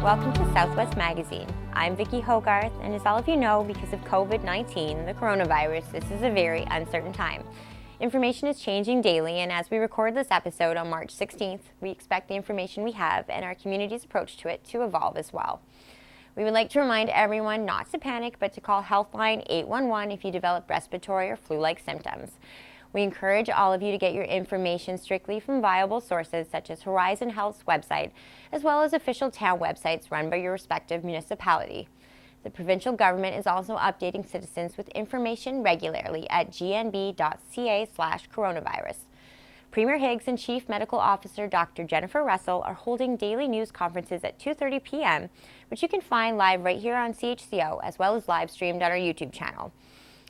Welcome to Southwest Magazine. I'm Vicki Hogarth, and as all of you know, because of COVID-19, the coronavirus, this is a very uncertain time. Information is changing daily, and as we record this episode on March 16th, we expect the information we have and our community's approach to it to evolve as well. We would like to remind everyone not to panic, but to call Healthline 811 if you develop respiratory or flu-like symptoms. We encourage all of you to get your information strictly from viable sources such as Horizon Health's website, as well as official town websites run by your respective municipality. The provincial government is also updating citizens with information regularly at gnb.ca/coronavirus. Premier Higgs and Chief Medical Officer Dr. Jennifer Russell are holding daily news conferences at 2:30 p.m., which you can find live right here on CHCO, as well as live streamed on our YouTube channel.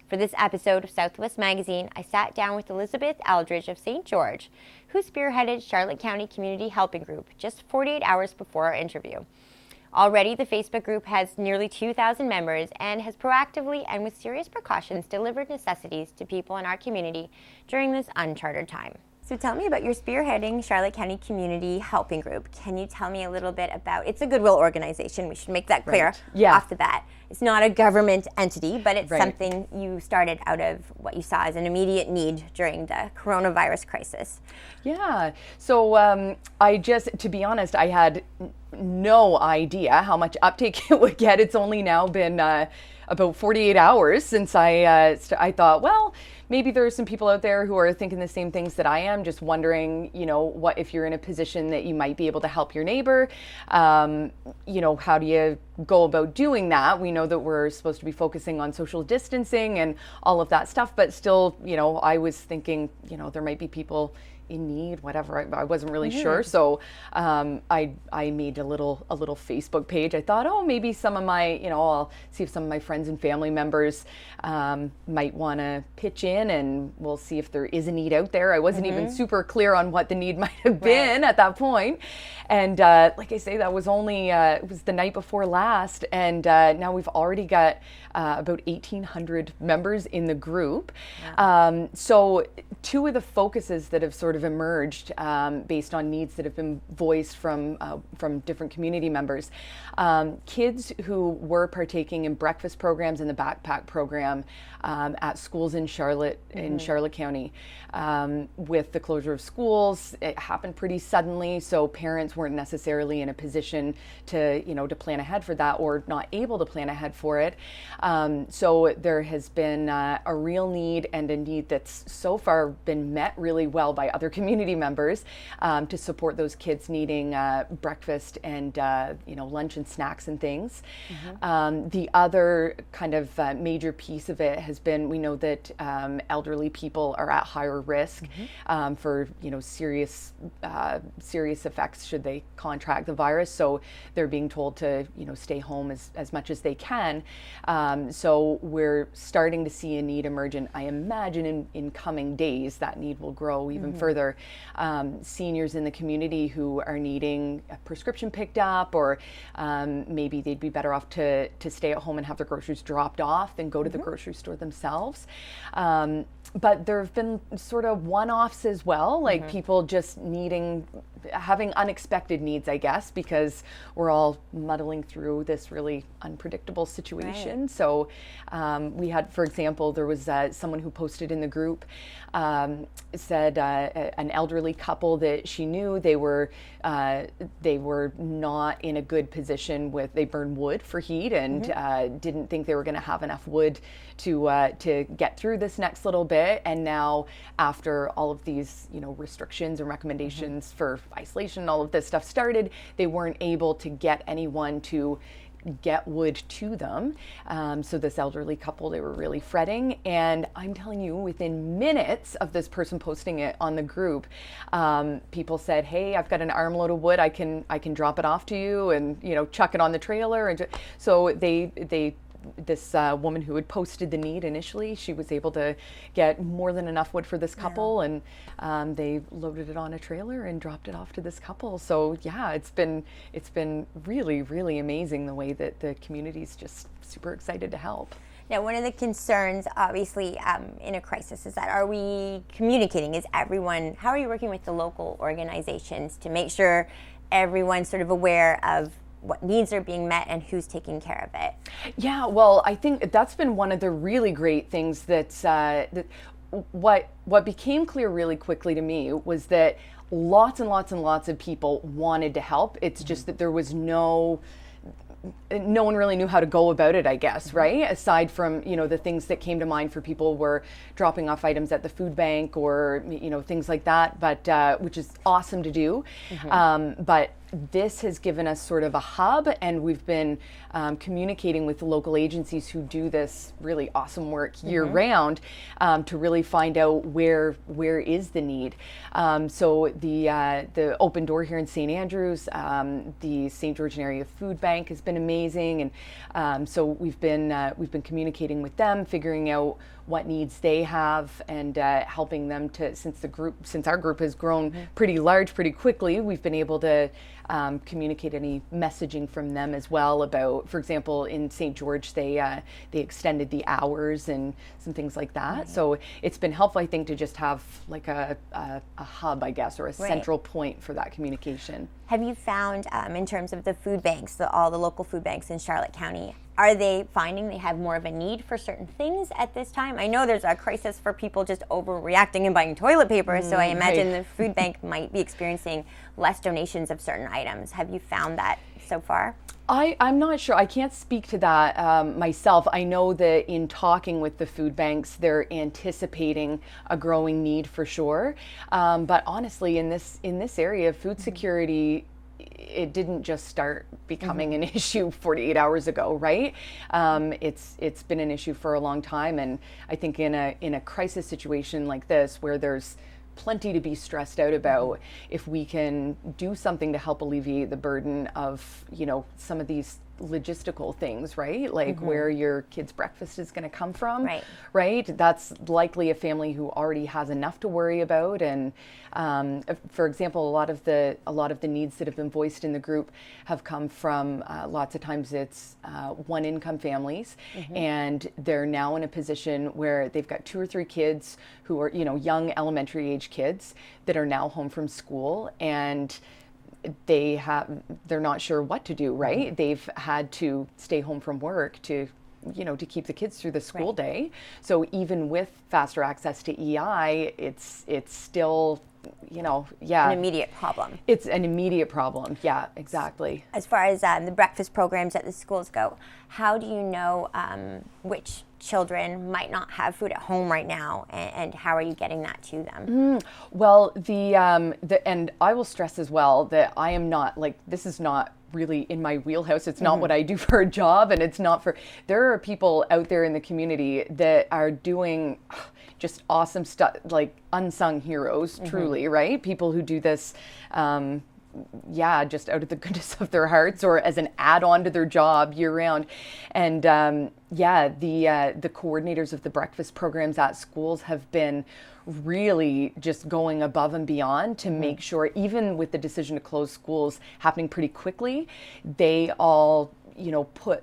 For this episode of Southwest Magazine, I sat down with Elizabeth Eldridge of St. George, who spearheaded Charlotte County Community Helping Group just 48 hours before our interview. Already, the Facebook group has nearly 2,000 members and has proactively and with serious precautions delivered necessities to people in our community during this uncharted time. So tell me about your spearheading Charlotte County Community Helping Group. Can you tell me a little bit about, it's a goodwill organization, we should make that clear off the bat. It's not a government entity, but it's something you started out of what you saw as an immediate need during the coronavirus crisis. Yeah, so to be honest, I had no idea how much uptake it would get. It's only now been about 48 hours since I thought, well, maybe there are some people out there who are thinking the same things that I am, just wondering, what if you're in a position that you might be able to help your neighbor, how do you go about doing that? We know that we're supposed to be focusing on social distancing and all of that stuff, but still, I was thinking, there might be people in need, whatever. I wasn't really sure. So I made a little Facebook page. I thought, maybe some of my, I'll see if some of my friends and family members might want to pitch in, and we'll see if there is a need out there. I wasn't even super clear on what the need might have been at that point. And like I say, that was only, it was the night before last. And now we've already got about 1,800 members in the group. Yeah. So two of the focuses that have sort of emerged based on needs that have been voiced from different community members. Kids who were partaking in breakfast programs and the backpack program at schools in Charlotte, in Charlotte County. With the closure of schools, it happened pretty suddenly, so parents weren't necessarily in a position to plan ahead for that, or not able to plan ahead for it. So there has been a real need, and a need that's so far been met really well by other community members to support those kids needing breakfast and lunch and snacks and things. The other kind of major piece of it has been, we know that elderly people are at higher risk for serious effects should they contract the virus. So they're being told to stay home as much as they can. So we're starting to see a need emerge, and I imagine in coming days that need will grow even further. Seniors in the community who are needing a prescription picked up, or maybe they'd be better off to stay at home and have their groceries dropped off than go to the grocery store themselves. But there have been sort of one-offs as well, like people just having unexpected needs, I guess, because we're all muddling through this really unpredictable situation. Right. So we had, for example, there was someone who posted in the group, said an elderly couple that she knew, they were not in a good position they burn wood for heat, and didn't think they were going to have enough wood to get through this next little bit. And now, after all of these restrictions and recommendations for isolation, all of this stuff started, they weren't able to get anyone to get wood to them. So this elderly couple, they were really fretting. And I'm telling you, within minutes of this person posting it on the group, people said, hey, I've got an armload of wood. I can drop it off to you, and chuck it on the trailer. And so this woman who had posted the need initially, she was able to get more than enough wood for this couple, and they loaded it on a trailer and dropped it off to this couple. So yeah, it's been really, really amazing the way that the community's just super excited to help. Now, one of the concerns, obviously, in a crisis is that, are we communicating? How are you working with the local organizations to make sure everyone's sort of aware of what needs are being met and who's taking care of it? Yeah, well, I think that's been one of the really great things that what became clear really quickly to me was that lots and lots and lots of people wanted to help. It's just that there was no one really knew how to go about it, I guess, right? Aside from, the things that came to mind for people were dropping off items at the food bank or, things like that, but which is awesome to do. But this has given us sort of a hub, and we've been communicating with the local agencies who do this really awesome work year round to really find out where is the need. So the Open Door here in St. Andrews, the St. George Area Food Bank has been amazing, and so we've been communicating with them, figuring out what needs they have, and helping them to, since our group has grown pretty large pretty quickly, we've been able to communicate any messaging from them as well about, for example, in St. George, they extended the hours and some things like that. So it's been helpful, I think, to just have like a hub, I guess, or a central point for that communication. Have you found, in terms of the food banks, all the local food banks in Charlotte County, are they finding they have more of a need for certain things at this time? I know there's a crisis for people just overreacting and buying toilet paper, so I imagine the food bank might be experiencing less donations of certain items. Have you found that so far? I'm not sure. I can't speak to that myself. I know that in talking with the food banks, they're anticipating a growing need for sure. But honestly, in this area, food security, it didn't just start becoming an issue 48 hours ago, right? It's been an issue for a long time, and I think in a crisis situation like this, where there's plenty to be stressed out about, if we can do something to help alleviate the burden of, some of these logistical things, right? Like where your kid's breakfast is going to come from, right? That's likely a family who already has enough to worry about. And for example, a lot of the needs that have been voiced in the group have come from lots of times it's one income families, and they're now in a position where they've got 2 or 3 kids who are, young elementary age kids that are now home from school, and they're not sure what to do, right? They've had to stay home from work to keep the kids through the school day. So even with faster access to EI, it's still, an immediate problem. It's an immediate problem. Yeah, exactly. As far as the breakfast programs at the schools go, how do you know which children might not have food at home right now, and how are you getting that to them? Well, and I will stress as well that I am not, this is not really in my wheelhouse. It's not what I do for a job, and it's not there are people out there in the community that are doing just awesome stuff, like unsung heroes, truly, right? People who do this just out of the goodness of their hearts or as an add-on to their job year round. And the coordinators of the breakfast programs at schools have been really just going above and beyond to make sure, even with the decision to close schools happening pretty quickly, they all put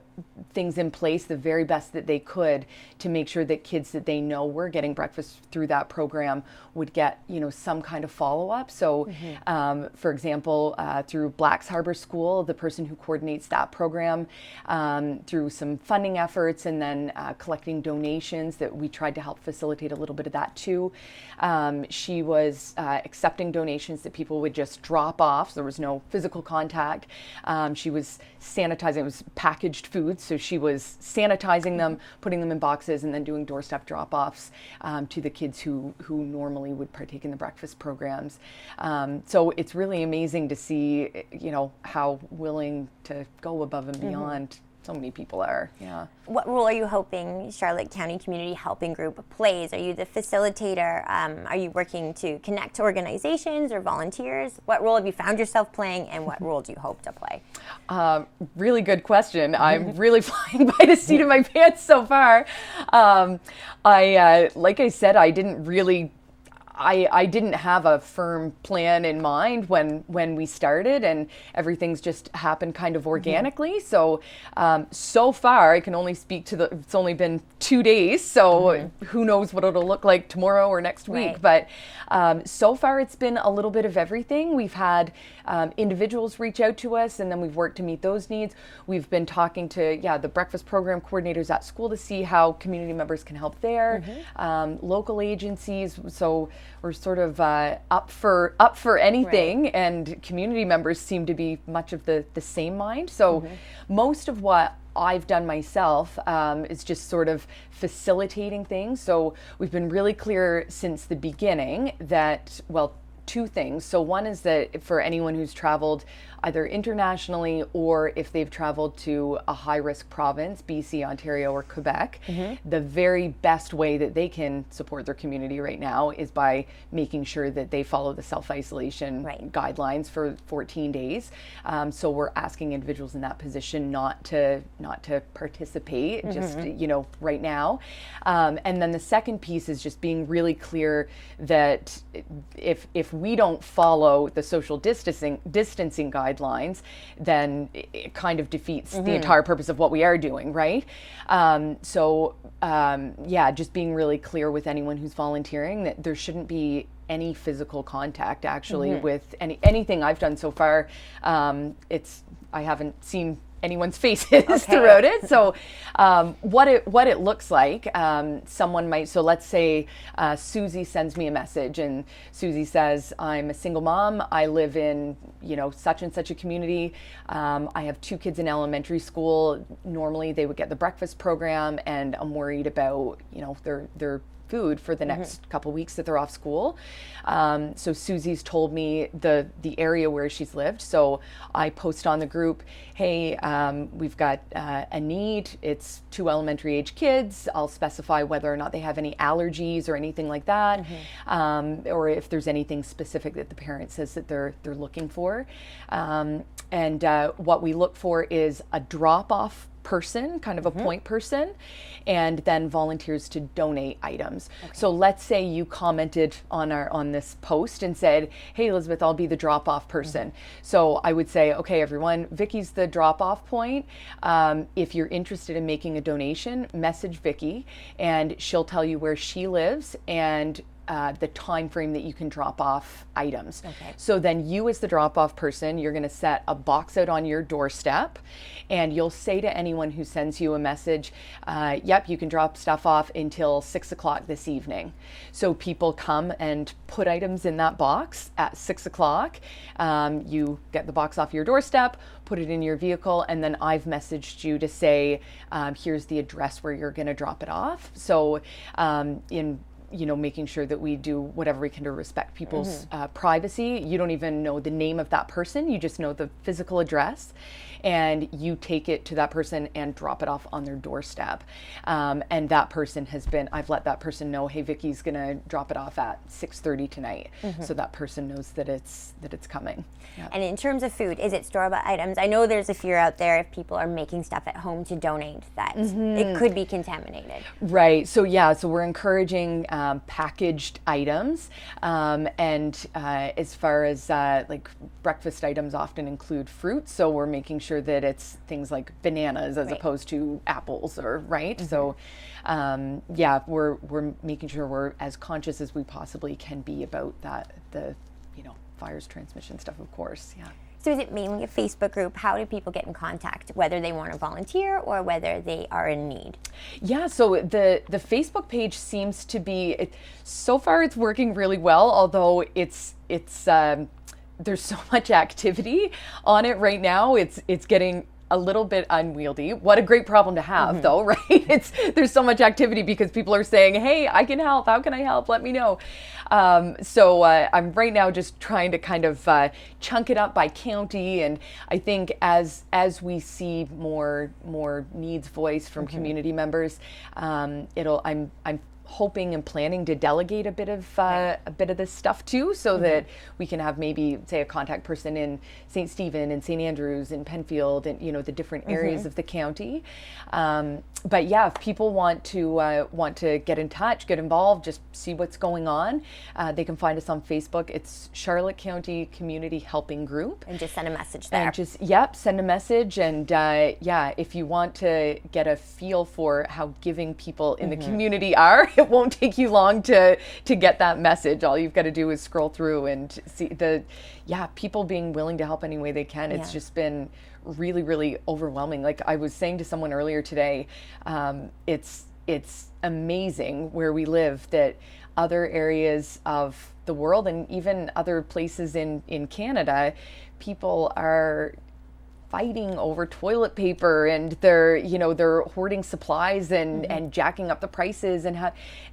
things in place the very best that they could to make sure that kids that they know were getting breakfast through that program would get, some kind of follow-up. So, for example, through Blacks Harbor School, the person who coordinates that program, through some funding efforts and then collecting donations that we tried to help facilitate a little bit of that too. She was accepting donations that people would just drop off. So there was no physical contact. She was sanitizing. It was packaged food, so she was sanitizing them, putting them in boxes, and then doing doorstep drop-offs to the kids who normally would partake in the breakfast programs. So it's really amazing to see, how willing to go above and beyond so many people are. Yeah. What role are you hoping Charlotte County Community Helping Group plays? Are you the facilitator? Are you working to connect to organizations or volunteers? What role have you found yourself playing, and what role do you hope to play? Really good question. I'm really flying by the seat of my pants so far. Like I said, I didn't have a firm plan in mind when we started, and everything's just happened kind of organically. So so far I can only speak to it's only been 2 days, so who knows what it'll look like tomorrow or next week. But so far it's been a little bit of everything. We've had individuals reach out to us, and then we've worked to meet those needs. We've been talking to the breakfast program coordinators at school to see how community members can help there, local agencies. So we're sort of up for anything, and community members seem to be much of the same mind. So most of what I've done myself is just sort of facilitating things. So we've been really clear since the beginning that, well, 2 things. So one is that for anyone who's traveled either internationally or if they've traveled to a high-risk province, BC, Ontario, or Quebec, the very best way that they can support their community right now is by making sure that they follow the self-isolation guidelines for 14 days. So we're asking individuals in that position not to participate just right now. And then the second piece is just being really clear that if we don't follow the social distancing guidelines, then it kind of defeats the entire purpose of what we are doing, right? Just being really clear with anyone who's volunteering that there shouldn't be any physical contact actually with anything I've done so far. I haven't seen anyone's faces throughout it. So what it looks like, someone might, so let's say Susie sends me a message, and Susie says, I'm a single mom, I live in such and such a community, I have 2 kids in elementary school, normally they would get the breakfast program, and I'm worried about their food for the next couple weeks that they're off school. So Susie's told me the area where she's lived. So I post on the group, hey, we've got a need. It's 2 elementary age kids. I'll specify whether or not they have any allergies or anything like that, or if there's anything specific that the parent says that they're looking for. And what we look for is a drop-off person, kind of a point person, and then volunteers to donate items. So let's say you commented on this post and said, hey Elizabeth, I'll be the drop-off person. So I would say, okay everyone, Vicky's the drop-off point. If you're interested in making a donation, message Vicky and she'll tell you where she lives and the time frame that you can drop off items. So then you as the drop-off person, you're going to set a box out on your doorstep, and you'll say to anyone who sends you a message, yep, you can drop stuff off until 6 o'clock this evening. So people come and put items in that box at 6 o'clock. You get the box off your doorstep, put it in your vehicle, and then I've messaged you to say, here's the address where you're going to drop it off. So making sure that we do whatever we can to respect people's privacy. You don't even know the name of that person. You just know the physical address, and you take it to that person and drop it off on their doorstep. And that person I've let that person know, hey, Vicky's gonna drop it off at 6:30 tonight. So that person knows that it's coming. And in terms of food, is it store-bought items? I know there's a fear out there if people are making stuff at home to donate that it could be contaminated. Right. So we're encouraging packaged items, and as far as like breakfast items often include fruit, so we're making sure that it's things like bananas as opposed to apples, or So we're making sure we're as conscious as we possibly can be about the virus transmission stuff, of course. So is it mainly a Facebook group? How do people get in contact, whether they want to volunteer or whether they are in need? So the Facebook page seems to be, so far it's working really well, although it's there's so much activity on it right now. It's getting a little bit unwieldy. What a great problem to have, though, right? There's so much activity because people are saying, hey, I can help. How can I help? Let me know. So I'm right now just trying to kind of chunk it up by county. And I think as we see more needs voiced from community members, I'm hoping and planning to delegate a bit of this stuff too, so that we can have maybe, say, a contact person in St. Stephen and St. Andrews and Penfield and, you know, the different areas of the county. But yeah, if people want to get in touch, get involved, just see what's going on, they can find us on Facebook. It's Charlotte County Community Helping Group. And just send a message there. And just, send a message. And yeah, if you want to get a feel for how giving people in the community are, it won't take you long to get that message. All you've got to do is scroll through and see people being willing to help any way they can. It's just been really, really overwhelming. Like I was saying to someone earlier today, it's amazing where we live that other areas of the world and even other places in Canada, people are fighting over toilet paper, and they're hoarding supplies and jacking up the prices,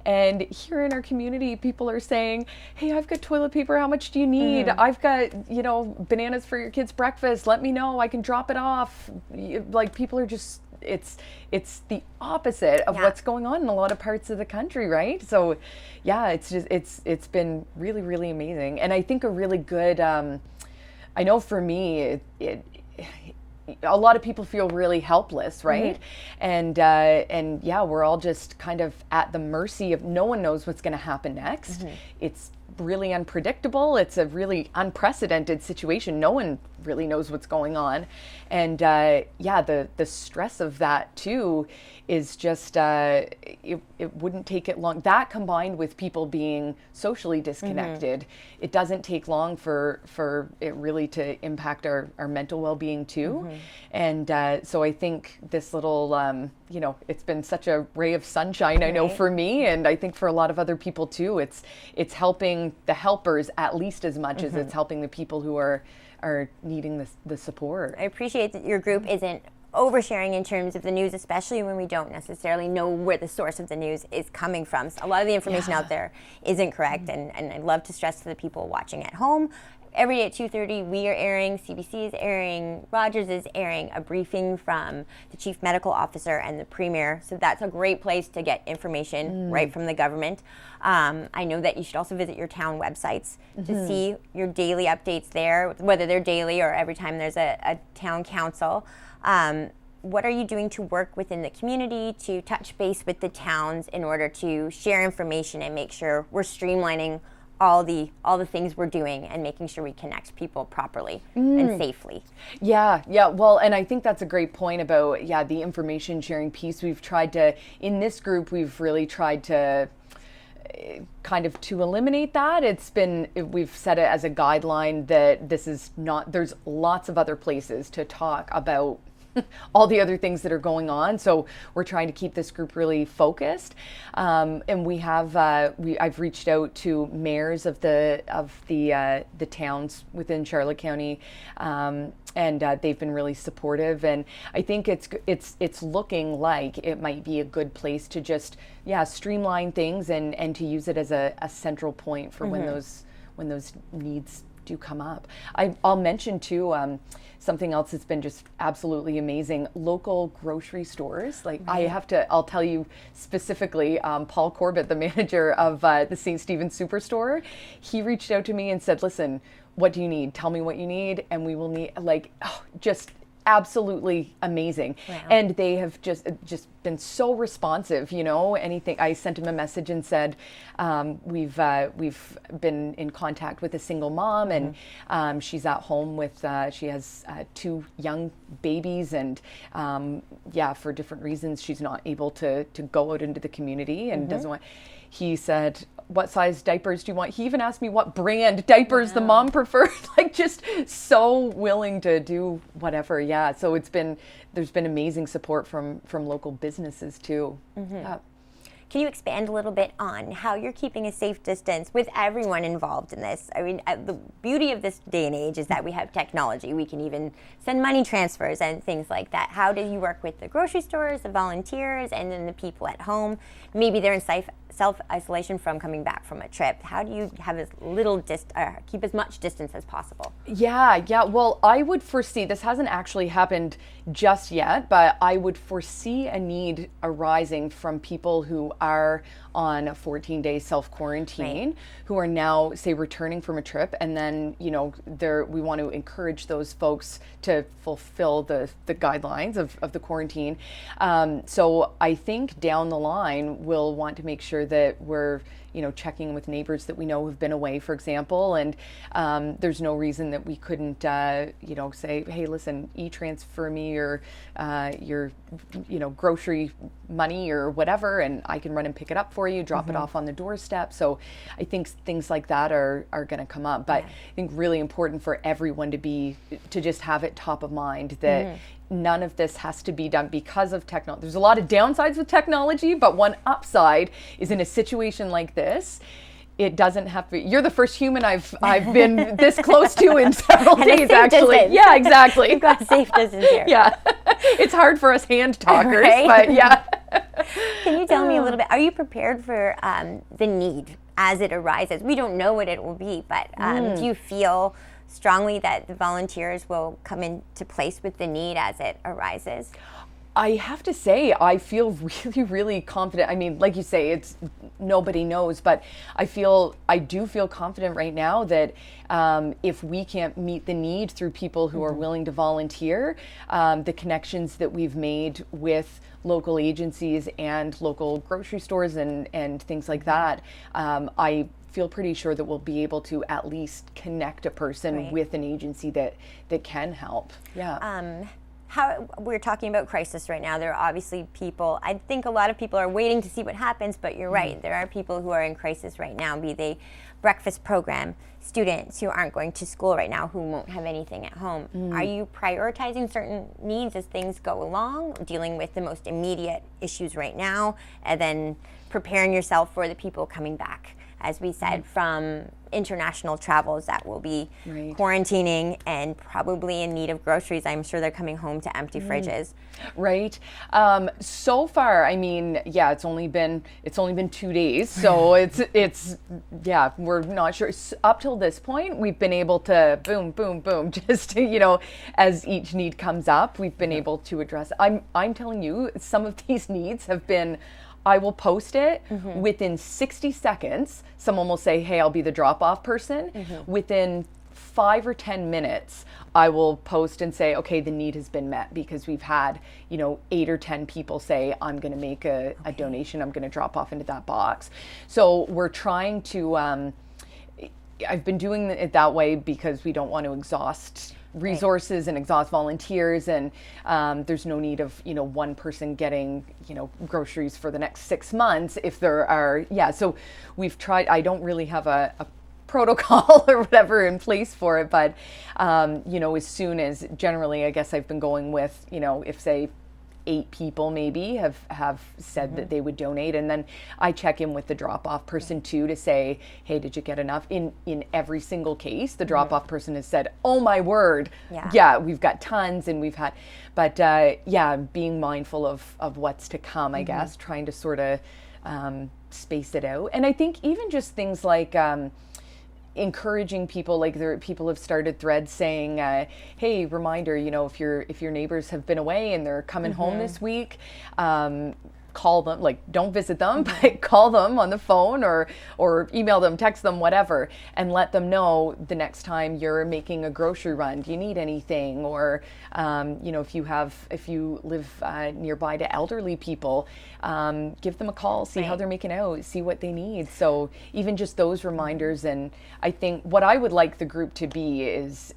and here in our community people are saying, hey, I've got toilet paper, how much do you need? I've got bananas for your kids' breakfast, let me know, I can drop it off. Like people are just, it's the opposite of what's going on in a lot of parts of the country, right? So yeah, it's been really, really amazing. And I think a really good I know for me a lot of people feel really helpless, right? And yeah, we're all just kind of at the mercy of, no one knows what's going to happen next. It's really unpredictable. It's a really unprecedented situation. No one really knows what's going on. And yeah, the stress of that too is just, it wouldn't take it long. That combined with people being socially disconnected, it doesn't take long for it really to impact our mental well-being too. And so I think this little, it's been such a ray of sunshine, I know, for me, and I think for a lot of other people too. It's helping the helpers at least as much as it's helping the people who are needing the support. I appreciate that your group isn't oversharing in terms of the news, especially when we don't necessarily know where the source of the news is coming from. So a lot of the information out there isn't correct, and I'd love to stress to the people watching at home, every day at 2:30 we are airing, CBC is airing, Rogers is airing a briefing from the Chief Medical Officer and the Premier. So that's a great place to get information right from the government. I know that you should also visit your town websites to see your daily updates there, whether they're daily or every time there's a town council. What are you doing to work within the community to touch base with the towns in order to share information and make sure we're streamlining all the things we're doing and making sure we connect people properly and safely? Yeah. Well, and I think that's a great point about, the information sharing piece. We've tried to, in this group, we've really tried to kind of to eliminate that. We've set it as a guideline that this is not, there's lots of other places to talk about all the other things that are going on. So we're trying to keep this group really focused. And I've reached out to mayors of the towns within Charlotte County, and they've been really supportive. And I think it's looking like it might be a good place to just streamline things and to use it as a central point for when those needs do come up. I'll mention too, something else that's been just absolutely amazing, local grocery stores. Like I'll tell you specifically, Paul Corbett, the manager of the St. Stephen Superstore, he reached out to me and said, listen, what do you need? Tell me what you need, and we will need, just absolutely amazing. Wow. And they have just been so responsive, anything. I sent him a message and said, we've been in contact with a single mom, and she's at home with, she has 2 young babies, and for different reasons, she's not able to go out into the community and doesn't want, he said, what size diapers do you want? He even asked me what brand diapers the mom preferred, just so willing to do whatever. Yeah. So there's been amazing support from local businesses too. Can you expand a little bit on how you're keeping a safe distance with everyone involved in this? I mean, the beauty of this day and age is that we have technology. We can even send money transfers and things like that. How do you work with the grocery stores, the volunteers, and then the people at home? Maybe they're in self-isolation from coming back from a trip. How do you have keep as much distance as possible? Yeah. Well, I would foresee, this hasn't actually happened just yet, but I would foresee a need arising from people who are on a 14-day self-quarantine, who are now, say, returning from a trip, and then, you know, we want to encourage those folks to fulfill the guidelines of the quarantine. So I think down the line, we'll want to make sure that we're, you know, checking with neighbors that we know have been away, for example, and there's no reason that we couldn't, you know, say, hey, listen, e-transfer me your, you know, grocery money or whatever, and I can run and pick it up for you, drop it off on the doorstep. So I think things like that are going to come up. But I think really important for everyone to just have it top of mind that none of this has to be done because of technology. There's a lot of downsides with technology, but one upside is in a situation like this, it doesn't have to be. You're the first human I've been this close to in several days, actually. Distance. Yeah, exactly. We've got safe distance here. Yeah. It's hard for us hand talkers, Right? but yeah. Can you tell me a little bit, are you prepared for the need as it arises? We don't know what it will be, but do you feel strongly that the volunteers will come into place with the need as it arises? I have to say, I feel really, really confident. I mean, like you say, it's nobody knows, but I do feel confident right now that if we can't meet the need through people who are willing to volunteer, the connections that we've made with local agencies and local grocery stores and things like that, I feel pretty sure that we'll be able to at least connect a person with an agency that can help. Yeah. How we're talking about crisis right now. There are obviously people, I think a lot of people are waiting to see what happens, but you're right. There are people who are in crisis right now, be they breakfast program students who aren't going to school right now, who won't have anything at home. Are you prioritizing certain needs as things go along, dealing with the most immediate issues right now, and then preparing yourself for the people coming back? As we said, from international travels that will be quarantining and probably in need of groceries. I'm sure they're coming home to empty fridges. Right. So far, I mean, yeah, it's only been 2 days, so it's yeah, we're not sure. Up till this point, we've been able to boom, boom, boom, just you know, as each need comes up, we've been able to address. I'm telling you, some of these needs have been. I will post it within 60 seconds. Someone will say, hey, I'll be the drop-off person. Within 5 or 10 minutes, I will post and say, okay, the need has been met, because we've had, you know, 8 or 10 people say, I'm going to make a donation. I'm going to drop off into that box. So we're trying to, I've been doing it that way because we don't want to exhaust resources and exhaust volunteers, and there's no need of, you know, one person getting, you know, groceries for the next 6 months if there are, so we've tried. I don't really have a protocol or whatever in place for it, but you know, as soon as, generally, I guess I've been going with, you know, if say 8 people maybe have said that they would donate, and then I check in with the drop-off person too to say, hey, did you get enough? In every single case, the drop-off person has said, oh my word, yeah, we've got tons, and we've had, but yeah, being mindful of what's to come, I guess, trying to sort of space it out. And I think even just things like encouraging people, like people have started threads saying, hey, reminder, you know, if your neighbors have been away and they're coming home this week, call them, like, don't visit them, but call them on the phone or email them, text them, whatever, and let them know the next time you're making a grocery run, do you need anything? Or you know, if you live nearby to elderly people, give them a call, see how they're making out, see what they need. So even just those reminders. And I think what I would like the group to be is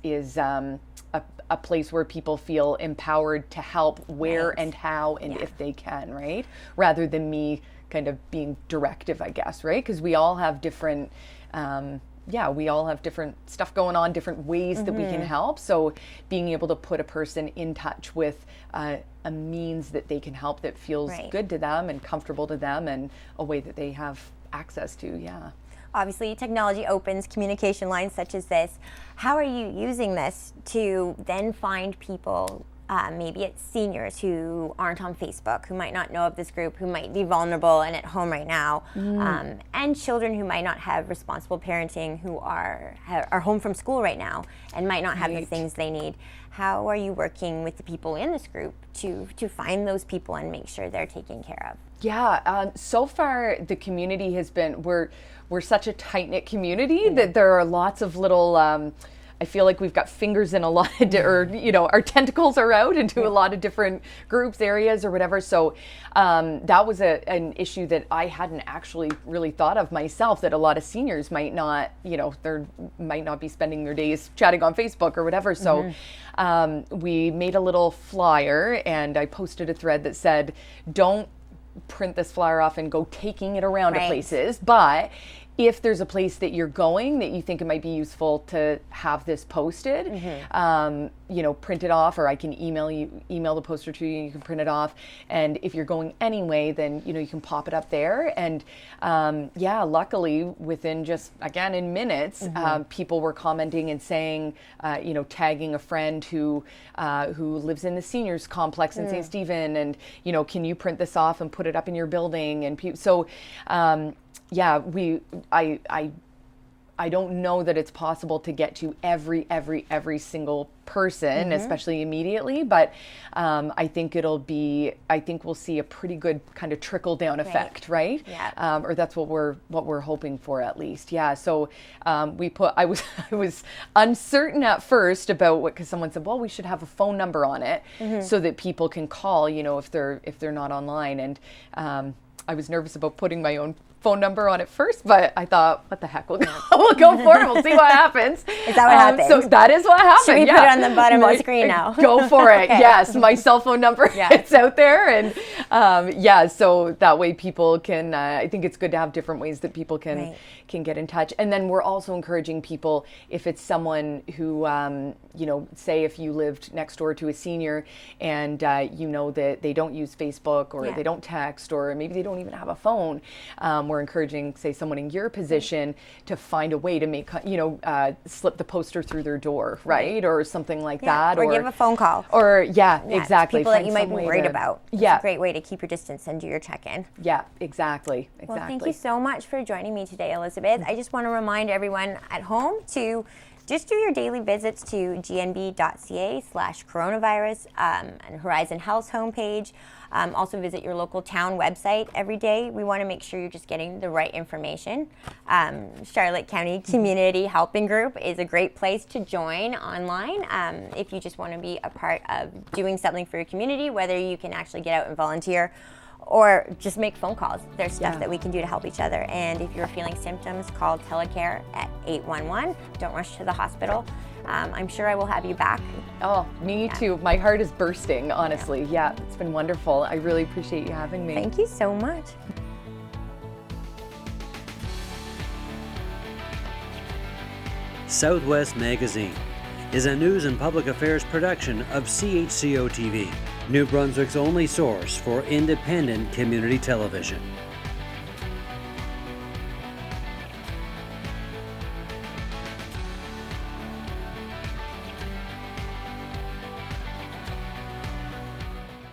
a place where people feel empowered to help where and how and if they can, right? Rather than me kind of being directive, I guess, right? Because we all have different, we all have different stuff going on, different ways that we can help. So being able to put a person in touch with a means that they can help that feels good to them and comfortable to them, and a way that they have access to, Obviously, technology opens communication lines such as this. How are you using this to then find people, maybe it's seniors who aren't on Facebook, who might not know of this group, who might be vulnerable and at home right now, and children who might not have responsible parenting, who are home from school right now and might not have the things they need? How are you working with the people in this group to find those people and make sure they're taken care of? Yeah, so far the community has been, we're such a tight-knit community that there are lots of little, I feel like we've got fingers in a lot of, or, our tentacles are out into a lot of different groups, areas, or whatever. So that was an issue that I hadn't actually really thought of myself, that a lot of seniors might not, they might not be spending their days chatting on Facebook or whatever. So we made a little flyer, and I posted a thread that said, don't print this flyer off and go taking it around to places, but if there's a place that you're going that you think it might be useful to have this posted, print it off, or I can email the poster to you and you can print it off. And if you're going anyway, then, you can pop it up there. And luckily within just, again, in minutes, people were commenting and saying, tagging a friend who lives in the seniors complex in St. Stephen, and, can you print this off and put it up in your building? And so, I don't know that it's possible to get to every single person, especially immediately, but I think we'll see a pretty good kind of trickle down effect, right? Yeah. Or that's what we're hoping for, at least. Yeah. So I was uncertain at first about because someone said, well, we should have a phone number on it so that people can call, if they're not online. And I was nervous about putting my own phone number on it first, but I thought, what the heck, we'll go for it. We'll see what happens. Is that what happens? So that is what happened. Should we put it on the bottom of the screen now? Go for it. Okay. Yes, my cell phone number, it's out there. And so that way people can, I think it's good to have different ways that people can get in touch. And then we're also encouraging people, if it's someone who, say if you lived next door to a senior and that they don't use Facebook, or they don't text, or maybe they don't even have a phone, we're encouraging, say, someone in your position to find a way to make, slip the poster through their door, right? Or something like that. Or give a phone call. Or, exactly. People that you might be worried about. It's a great way to keep your distance and do your check-in. Yeah, exactly. Well, thank you so much for joining me today, Elizabeth. I just want to remind everyone at home to just do your daily visits to gnb.ca/coronavirus and Horizon Health's homepage. Also visit your local town website every day. We want to make sure you're just getting the right information. Charlotte County Community Helping Group is a great place to join online if you just want to be a part of doing something for your community, whether you can actually get out and volunteer or just make phone calls. There's stuff that we can do to help each other. And if you're feeling symptoms, call telecare at 811. Don't rush to the hospital. I'm sure I will have you back. Oh, me too. My heart is bursting, honestly. Yeah, it's been wonderful. I really appreciate you having me. Thank you so much. Southwest Magazine is a news and public affairs production of CHCO-TV, New Brunswick's only source for independent community television.